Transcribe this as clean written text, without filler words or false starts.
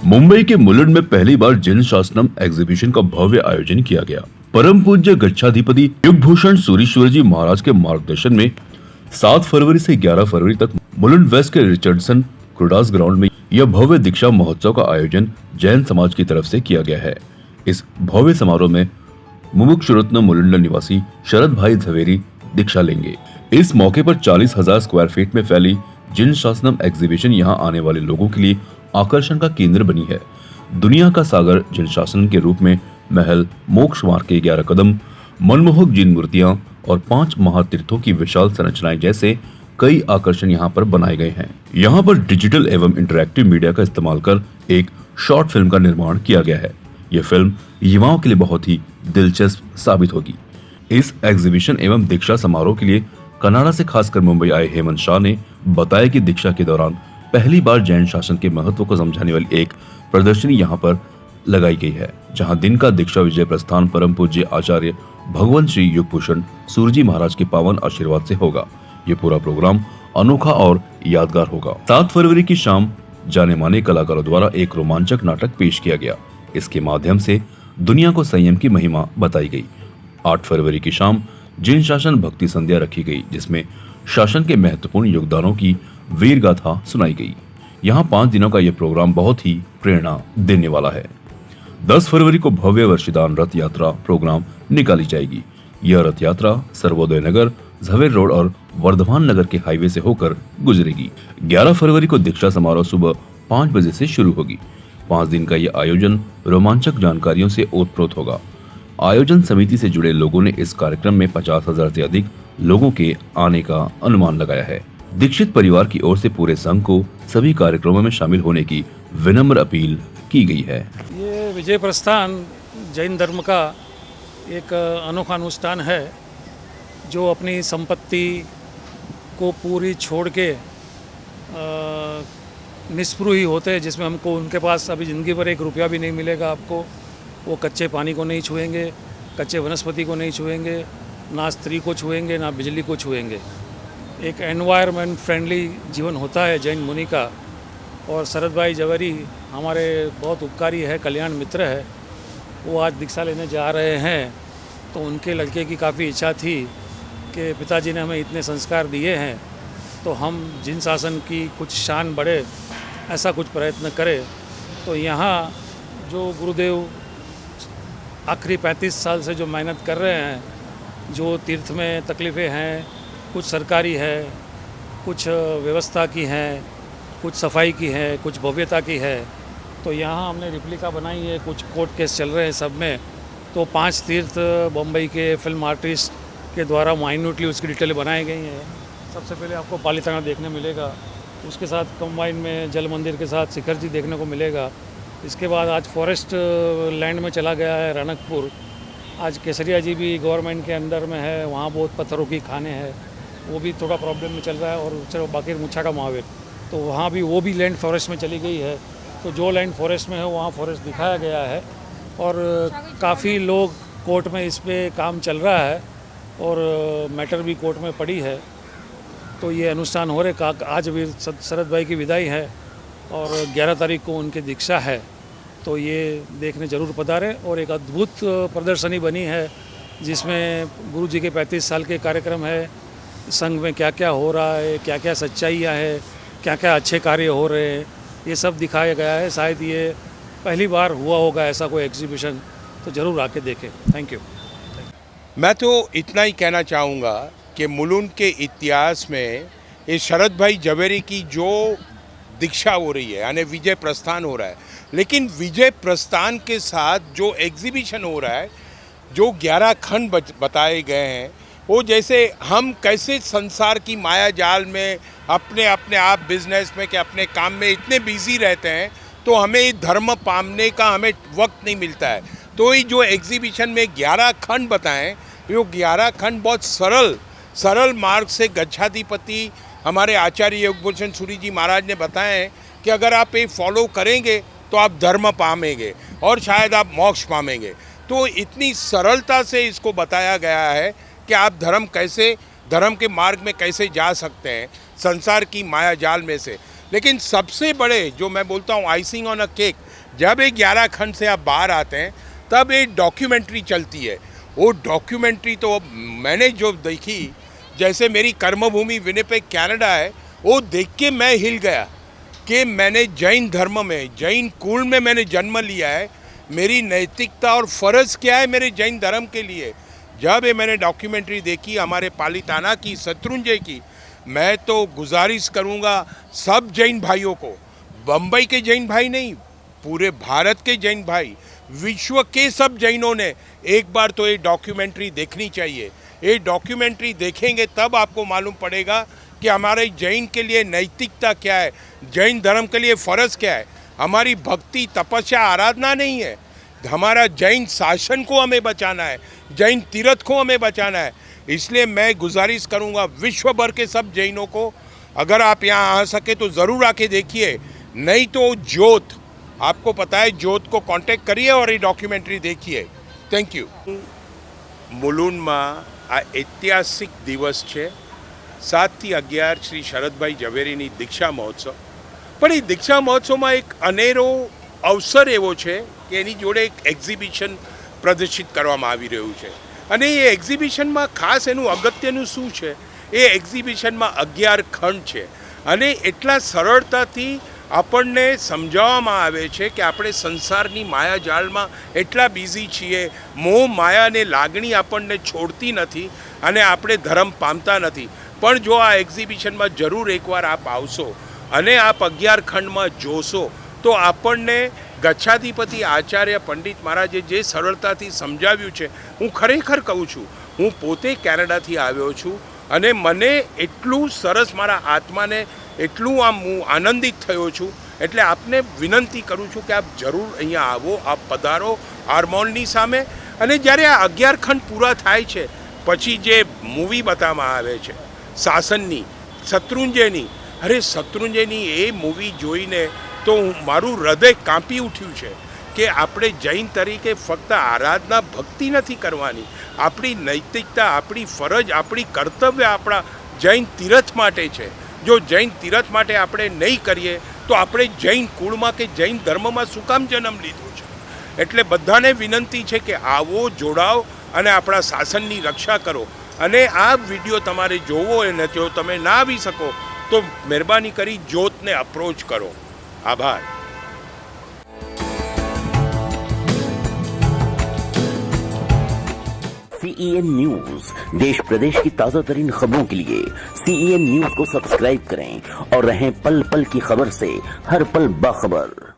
मुंबई के मुलुंड में पहली बार जैन शासनम एग्जीबिशन का भव्य आयोजन किया गया। परम पूज्य गच्छाधिपति युगभूषण सूरीश्वर जी महाराज के मार्गदर्शन में 7 फरवरी से 11 फरवरी तक मुलुंड वेस्ट के रिचर्डसन क्रुडास ग्राउंड में यह भव्य दीक्षा महोत्सव का आयोजन जैन समाज की तरफ से किया गया है। इस भव्य समारोह में मुमुक्षुरत्न मुलुंड निवासी शरद भाई झवेरी दीक्षा लेंगे। इस मौके पर 40,000 स्क्वायर फीट में फैली जिन शासनम एग्जीबिशन यहां आने वाले लोगों के लिए आकर्षण का केंद्र बनी है। दुनिया का सागर जिन शासन के रूप में महल, मोक्ष मार्ग के 11 कदम, मनमोहक जिन मूर्तियां और 5 महातीर्थों की विशाल संरचनाएं जैसे कई आकर्षण यहां पर बनाए गए हैं। यहां पर डिजिटल एवं इंटरैक्टिव मीडिया का इस्तेमाल कर एक शॉर्ट फिल्म का निर्माण किया गया है। यह फिल्म युवाओं के लिए बहुत ही दिलचस्प साबित होगी। इस एग्जीबिशन एवं दीक्षा समारोह के लिए कनाडा से खासकर मुंबई आए हेमंत शाह ने बताया कि दीक्षा के दौरान पहली बार जैन शासन के महत्व को समझाने वाली एक प्रदर्शनी यहां पर लगाई गई है, जहां दिन का दीक्षा विजय प्रस्थान परम पूज्य आचार्य भगवान श्री युगभूषण सूरजी महाराज के पावन आशीर्वाद से होगा। ये पूरा प्रोग्राम अनोखा और यादगार होगा। 7 फरवरी की शाम जाने माने कलाकारों द्वारा एक रोमांचक नाटक पेश किया गया। इसके माध्यम से दुनिया को संयम की महिमा बताई गई। 8 फरवरी की शाम जैन शासन भक्ति संध्या रखी गई, जिसमें शासन के महत्वपूर्ण योगदानों की वीर गाथा सुनाई गई। यहाँ 5 दिनों का यह प्रोग्राम बहुत ही प्रेरणा देने वाला है। 10 फरवरी को भव्य वर्षिदान रथ यात्रा प्रोग्राम निकाली जाएगी। यह रथ यात्रा सर्वोदय नगर, झवेर रोड और वर्धमान नगर के हाईवे से होकर गुजरेगी। 11 फरवरी को दीक्षा समारोह सुबह 5 बजे से शुरू होगी। 5 दिन का यह आयोजन रोमांचक जानकारियों से ओतप्रोत होगा। आयोजन समिति से जुड़े लोगों ने इस कार्यक्रम में 50,000 से अधिक लोगों के आने का अनुमान लगाया है। दीक्षित परिवार की ओर से पूरे संघ को सभी कार्यक्रमों में शामिल होने की विनम्र अपील की गई है। ये विजय प्रस्थान जैन धर्म का एक अनोखा अनुष्ठान है, जो अपनी संपत्ति को पूरी छोड़ के निस्पृही होते हैं, जिसमें हमको उनके पास अभी ज़िंदगी भर 1 रुपया भी नहीं मिलेगा आपको। वो कच्चे पानी को नहीं छुएंगे, कच्चे वनस्पति को नहीं छुएंगे, ना स्त्री को छुएंगे, ना बिजली को छुएंगे। एक एनवायरनमेंट फ्रेंडली जीवन होता है जैन मुनि का। और शरद भाई झवेरी हमारे बहुत उपकारी है, कल्याण मित्र है। वो आज दीक्षा लेने जा रहे हैं, तो उनके लड़के की काफ़ी इच्छा थी कि पिताजी ने हमें इतने संस्कार दिए हैं, तो हम जिन शासन की कुछ शान बढ़े, ऐसा कुछ प्रयत्न करें। तो यहाँ जो गुरुदेव आखिरी 35 साल से जो मेहनत कर रहे हैं, जो तीर्थ में तकलीफ़ें हैं, कुछ सरकारी है, कुछ व्यवस्था की है, कुछ सफाई की है, कुछ भव्यता की है, तो यहाँ हमने रिप्लिका बनाई है। कुछ कोर्ट केस चल रहे हैं सब में, तो 5 तीर्थ बम्बई के फिल्म आर्टिस्ट के द्वारा माइन्यूटली उसकी डिटेल बनाई गई हैं। सबसे पहले आपको पालीताना देखने मिलेगा, उसके साथ कंबाइन में जल मंदिर के साथ शिखर जी देखने को मिलेगा। इसके बाद आज फॉरेस्ट लैंड में चला गया है रनकपुर। आज केसरिया जी भी गवर्नमेंट के अंडर में है, वहाँ बहुत पत्थरों की खाने हैं, वो भी थोड़ा प्रॉब्लम में चल रहा है। और चलो बाकी मुच्छा का महावीर, तो वहाँ भी वो भी लैंड फॉरेस्ट में चली गई है। तो जो लैंड फॉरेस्ट में है वहाँ फॉरेस्ट दिखाया गया है। और काफ़ी लोग कोर्ट में इस पर काम चल रहा है और मैटर भी कोर्ट में पड़ी है। तो ये अनुष्ठान हो रहे। आज भी शरद भाई की विदाई है और 11 तारीख को उनकी दीक्षा है, तो ये देखने ज़रूर पधारें। और एक अद्भुत प्रदर्शनी बनी है, जिसमें गुरु जी के 35 साल के कार्यक्रम है, संघ में क्या क्या हो रहा है, क्या क्या सच्चाइयाँ है, क्या क्या अच्छे कार्य हो रहे हैं, ये सब दिखाया गया है। शायद ये पहली बार हुआ होगा ऐसा कोई एग्जीबिशन, तो ज़रूर आके देखें। Thank you. मैं तो इतना ही कहना चाहूँगा कि मुलुंड के इतिहास में ये शरद भाई झवेरी की जो दीक्षा हो रही है, यानी विजय प्रस्थान हो रहा है, लेकिन विजय प्रस्थान के साथ जो एग्जीबिशन हो रहा है, जो 11 खंड बताए गए हैं, वो जैसे हम कैसे संसार की माया जाल में अपने आप बिजनेस में कि अपने काम में इतने बिजी रहते हैं, तो हमें धर्म पाने का हमें वक्त नहीं मिलता है। तो ये जो एग्जीबिशन में 11 खंड बताएं, वो 11 खंड बहुत सरल मार्ग से गच्छाधिपति हमारे आचार्य युगभूषण सूरी जी महाराज ने बताए हैं कि अगर आप ये फॉलो करेंगे तो आप धर्म पाएंगे और शायद आप मोक्ष पाएंगे। तो इतनी सरलता से इसको बताया गया है कि आप धर्म के मार्ग में कैसे जा सकते हैं संसार की माया जाल में से। लेकिन सबसे बड़े जो मैं बोलता हूँ आइसिंग ऑन अ केक, जब ये 11 खंड से आप बाहर आते हैं तब एक डॉक्यूमेंट्री चलती है। वो डॉक्यूमेंट्री तो मैंने जो देखी, जैसे मेरी कर्मभूमि विनिपेग कनाडा है, वो देख के मैं हिल गया कि मैंने जैन धर्म में, जैन कुल में मैंने जन्म लिया है। मेरी नैतिकता और फ़र्ज़ क्या है मेरे जैन धर्म के लिए। जब ये मैंने डॉक्यूमेंट्री देखी हमारे पालिताना की, शत्रुंजय की, मैं तो गुजारिश करूँगा सब जैन भाइयों को, बम्बई के जैन भाई नहीं, पूरे भारत के जैन भाई, विश्व के सब जैनों ने एक बार तो ये डॉक्यूमेंट्री देखनी चाहिए। ये डॉक्यूमेंट्री देखेंगे तब आपको मालूम पड़ेगा कि हमारे जैन के लिए नैतिकता क्या है, जैन धर्म के लिए फ़र्ज़ क्या है। हमारी भक्ति, तपस्या, आराधना नहीं है, हमारा जैन शासन को हमें बचाना है, जैन तीर्थ को हमें बचाना है। इसलिए मैं गुजारिश करूंगा विश्व भर के सब जैनों को, अगर आप यहाँ आ सके तो ज़रूर आके देखिए, नहीं तो ज्योत, आपको पता है ज्योत को कांटेक्ट करिए और ये डॉक्यूमेंट्री देखिए। Thank you. મુલુંડમાં આ ઐતિહાસિક દિવસ છે 7 થી 11 શ્રી શરદભાઈ ઝવેરીની દીક્ષા મહોત્સવ। પણ એ દીક્ષા મહોત્સવમાં એક અનેરો અવસર એવો છે કે એની જોડે એક એક્ઝિબિશન પ્રદર્શિત કરવામાં આવી રહ્યું છે અને એ એક્ઝિબિશનમાં ખાસ એનું અગત્યનું શું છે, એ એક્ઝિબિશનમાં 11 ખંડ છે અને એટલા સરળતાથી આપણને સમજાવવામાં આવે છે કે આપણે સંસારની માયાજાળમાં એટલા બિઝી છીએ, મોહ માયાને લાગણી આપણને છોડતી નથી અને આપણે ધર્મ પામતા નથી। પણ જો આ એક્ઝિબિશનમાં જરૂર એકવાર આપ આવશો અને આપ 11 ખંડમાં જોશો તો આપણને ગચ્છાધિપતિ આચાર્ય પંડિત મહારાજે જે સરળતાથી સમજાવ્યું છે, હું ખરેખર કહું છું, હું પોતે કેનેડાથી આવ્યો છું અને મને એટલું સરસ મારા આત્માને એટલું આમ હું આનંદિત થયો છું। એટલે આપને વિનંતી કરું છું કે આપ જરૂર અહીંયા આવો, આપ પધારો આર્મોલની સામે। અને જ્યારે આ 11 ખંડ પૂરા થાય છે પછી જે મૂવી બતાવવામાં આવે છે શાસનની, શત્રુંજયની, અરે શત્રુંજયની એ મૂવી જોઈને તો મારું હૃદય કાંપી ઉઠ્યું છે કે આપણે જૈન તરીકે ફક્ત આરાધના ભક્તિ નથી કરવાની, આપણી નૈતિકતા, આપણી ફરજ, આપણી કર્તવ્ય આપણા જૈન તીર્થ માટે છે। જો જૈન તીર્થ માટે આપણે નહીં કરીએ તો આપણે જૈન કુળમાં કે જૈન ધર્મમાં શું કામ જન્મ લીધો છે। એટલે બધાને વિનંતી છે કે આવો, જોડાઓ અને આપણા શાસનની રક્ષા કરો। અને આ વિડીયો તમારે જોવો અને જો તમે ના આવી શકો તો મહેરબાની કરી જ્યોતને અપ્રોચ કરો। આભાર। CEN न्यूज, देश प्रदेश की ताजा तरीन खबरों के लिए CEN न्यूज को सब्सक्राइब करें और रहें पल पल की खबर से हर पल बाखबर।